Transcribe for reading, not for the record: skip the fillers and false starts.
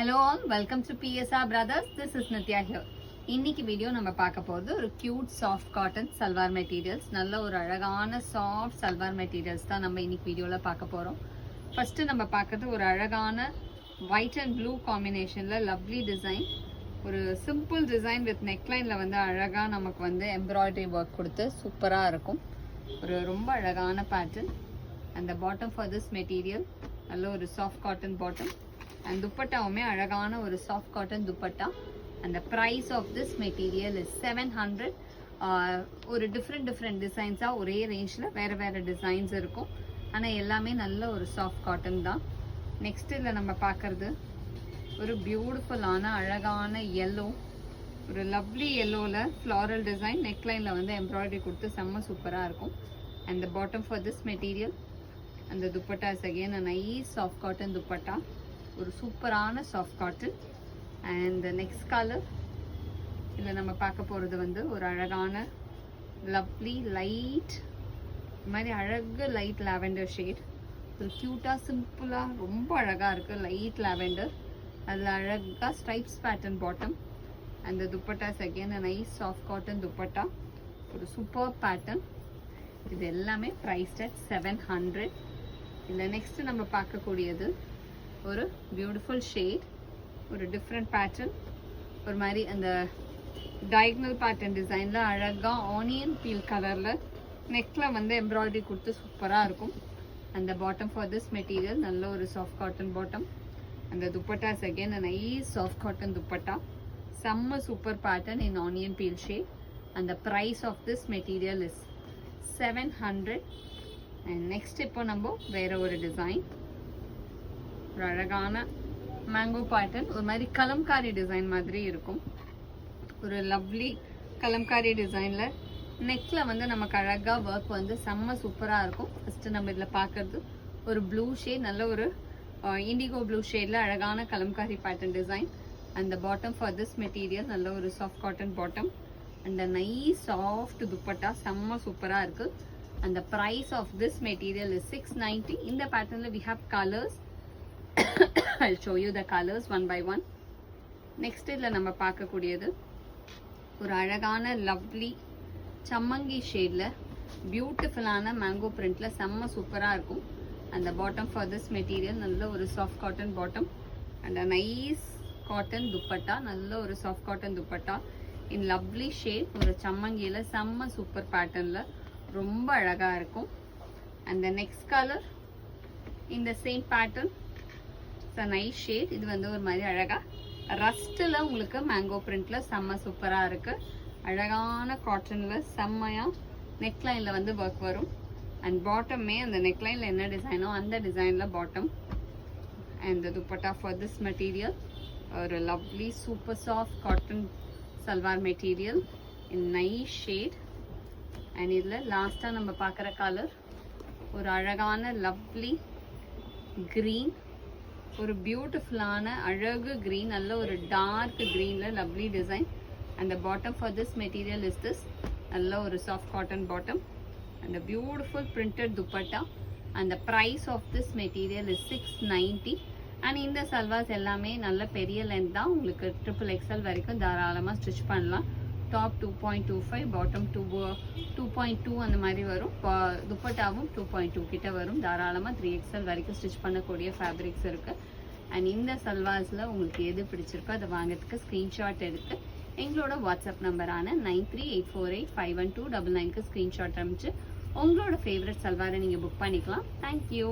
Hello all, welcome to PSR Brothers. This is Nitya here. இன்னைக்கு video நம்ம பார்க்க போறது ஒரு cute soft cotton salwar materials. நல்ல ஒரு அழகான சாஃப்ட் சல்வார் மெட்டீரியல்ஸ் தான் நம்ம இன்னைக்கு வீடியோல பார்க்க போறோம். ஃபர்ஸ்ட் நம்ம பார்க்கிறது ஒரு அழகான ஒயிட் அண்ட் ப்ளூ காம்பினேஷன்ல லவ்லி டிசைன். ஒரு சிம்பிள் டிசைன் வித் நெக்லைன்ல வந்து அழகா நமக்கு வந்து எம்ப்ராய்டரி ஒர்க் கொடுத்து சூப்பரா இருக்கும். ஒரு ரொம்ப அழகான pattern. And the bottom for this material நல்ல ஒரு soft cotton bottom. And dupattavume அழகான ஒரு soft cotton dupatta. And the price of this material is 700. ஒரு different designs ஒரே ரேஞ்ச்ல வேற டிசைன்ஸ் இருக்கும். ஆனா எல்லாமே நல்ல ஒரு soft cotton தான். நெக்ஸ்ட் இதுல நம்ம பார்க்கிறது ஒரு பியூட்டிஃபுல்லான அழகான yellow. ஒரு லவ்லி yellowல floral design necklineல வந்து எம்ப்ராய்டரி கொடுத்து செம்ம சூப்பரா இருக்கும். And the bottom for this material and the dupatta is again a nice soft cotton dupatta. ஒரு சூப்பரான soft cotton. And next colour இதில் நம்ம பார்க்க போகிறது வந்து ஒரு அழகான லவ்லி லைட் மாதிரி அழகு லைட் லாவெண்டர் ஷேட். ஒரு க்யூட்டாக சிம்பிளாக ரொம்ப அழகாக இருக்குது லைட் லாவெண்டர். அதில் அழகாக ஸ்ட்ரைப்ஸ் பேட்டர்ன் பாட்டம். அந்த dupatta second nice soft cotton dupatta. ஒரு சூப்பர் பேட்டர்ன். இது எல்லாமே ப்ரைஸ்ட் அட் 700. இல்லை நெக்ஸ்ட்டு நம்ம பார்க்கக்கூடியது ஒரு பியூட்டிஃபுல் ஷேட். ஒரு டிஃப்ரெண்ட் பேட்டர்ன். ஒரு மாதிரி அந்த டயக்னல் பேட்டர்ன் டிசைனில் அழகாக ஆனியன் பீல் கலரில் நெக்கில் வந்து எம்ப்ராய்டரி கொடுத்து சூப்பராக இருக்கும். அந்த பாட்டம் ஃபார் திஸ் மெட்டீரியல் நல்ல ஒரு சாஃப்ட் காட்டன் பாட்டம். அந்த dupatta second nice soft cotton dupatta. செம்ம super pattern in onion peel shade. அந்த price of this material is 700. And next இப்போ நம்ம வேற ஒரு டிசைன். ஒரு அழகான மேங்கோ பேட்டர்ன். ஒரு மாதிரி கலம்காரி டிசைன் மாதிரி இருக்கும். ஒரு லவ்லி கலம்காரி டிசைனில் நெக்கில் வந்து நமக்கு அழகாக ஒர்க் வந்து செம்ம சூப்பராக இருக்கும். ஃபஸ்ட்டு நம்ம இதில் பார்க்குறது ஒரு ப்ளூ ஷேட். நல்ல ஒரு இண்டிகோ ப்ளூ ஷேடில் அழகான கலம்காரி பேட்டர்ன் டிசைன். அந்த பாட்டம் ஃபார் திஸ் மெட்டீரியல் நல்ல ஒரு சாஃப்ட் காட்டன் பாட்டம். அந்த நைஸ் சாஃப்ட் துப்பட்டா செம்ம சூப்பராக இருக்குது. அந்த price of this material is 690. இந்த பேட்டர்னில் we have colours. I'll show you the colors one by one. Next இதுல நம்ம பார்க்கக்கூடியது ஒரு அழகான லவ்லி சம்மங்கி ஷேட்ல பியூட்டிஃபுல்லான மேங்கோ பிரிண்ட்ல செம்ம சூப்பரா இருக்கும். அந்த பாட்டம் ஃபார் திஸ் மெட்டீரியல் நல்ல ஒரு soft cotton bottom. And nice cotton dupatta. நல்ல ஒரு சாஃப்ட் காட்டன் துப்பட்டா இன் லவ்லி ஷேட். ஒரு சம்மங்கியில செம்ம சூப்பர் பேட்டர்ன்ல ரொம்ப அழகா இருக்கும். அந்த நெக்ஸ்ட் கலர் இந்த சேம் பேட்டர்ன் நைஸ் ஷேட். இது வந்து ஒரு மாதிரி அழகா ரஸ்ட்ல உங்களுக்கு மேங்கோ பிரிண்ட்ல செம்ம சூப்பரா இருக்கு. அழகான காட்டன்ல செம்மையா நெக்லைன்ல வந்து ஒர்க் வரும். அண்ட் பாட்டமே அந்த நெக்லைன்ல என்ன டிசைனோ அந்த டிசைன்ல bottom. And dupatta for this material ஒரு lovely super soft cotton salwar material in nice shade. And இதுல லாஸ்டா நம்ம பார்க்குற கலர் ஒரு அழகான லவ்லி கிரீன். ஒரு பியூட்டிஃபுல்லான அழகு கிரீன். நல்ல ஒரு டார்க் கிரீன்ல லவ்லி டிசைன். அந்த bottom for this material is this. நல்ல ஒரு சாஃப்ட் காட்டன் பாட்டம். அந்த பியூட்டிஃபுல் பிரிண்டட் துப்பட்டா. அந்த price of this material is 690. And இந்த சல்வாஸ் எல்லாமே நல்ல பெரிய லென்த் தான். உங்களுக்கு XXL வரைக்கும் தாராளமாக ஸ்டிச் பண்ணலாம். டாப் 2.25, பாட்டம் 2.2 அந்த மாதிரி வரும். துப்பட்டாவும் 2.2 கிட்ட வரும். தாராளமாக 3XL வரைக்கும் ஸ்டிச் பண்ணக்கூடிய ஃபேப்ரிக்ஸ் இருக்கு. அண்ட் இந்த சல்வாஸில் உங்களுக்கு எது பிடிச்சிருக்கோ அதை வாங்கிறதுக்கு ஸ்க்ரீன்ஷாட் எடுத்து எங்களோட வாட்ஸ்அப் நம்பரான 9384851299க்கு ஸ்க்ரீன்ஷாட் அனுப்பிச்சு உங்களோட ஃபேவரட் சல்வாரை நீங்கள் புக் பண்ணிக்கலாம். தேங்க்யூ.